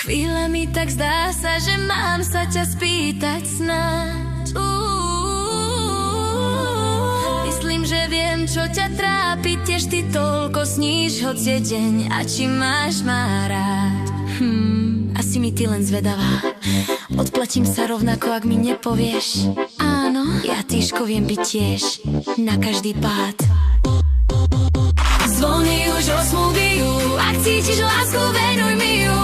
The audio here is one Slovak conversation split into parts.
Chvíle mi tak zdá sa, že mám sa ťa spýtať snáď. Myslím, že viem, čo ťa trápi, tiež ty toľko sníš, hoď je deň a či máš ma rád. Asi mi ty len zvedavá. Odplatím sa rovnako, ak mi nepovieš. Áno, ja týžko viem byť tiež na každý pád. Zvony už 8 bijú, ak cítiš lásku, venuj mi ju.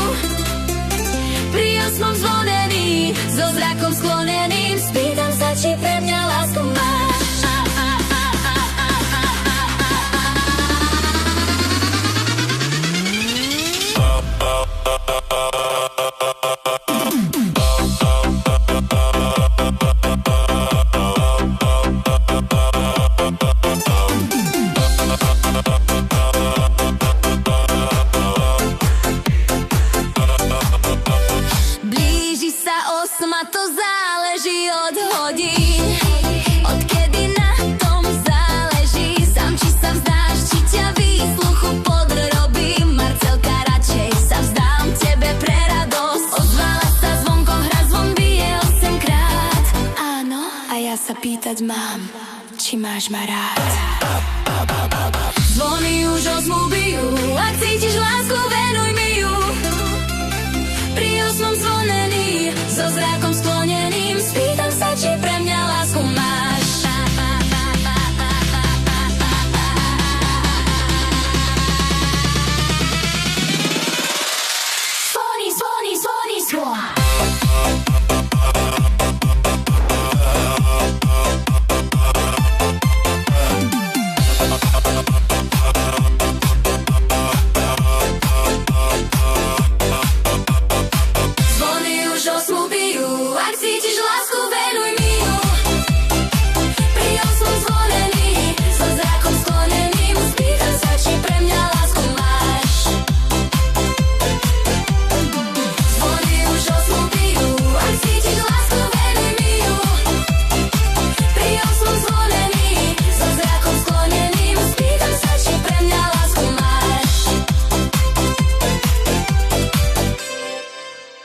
Pri 8 zvonení, so zrakom skloneným, spýtam sa, či pre mňa lásku máš. To záleží od hodín, odkedy na tom záleží. Sám či sa vzdáš, či ťa výsluchu podrobím. Marcelka, radšej sa vzdám tebe pre radosť. Ozvala sa zvonko, hra zvon bije 8-krát. Áno, a ja sa pýtať mám, či máš ma rád. Zvony už 8 bijú, ak cítiš lásku, venuj mi ju. Pri 8 zvonení, so zrakom skloneným, spýtam sa, či pre mňa lásku máš. Zvony, zvony, zvony, zvony.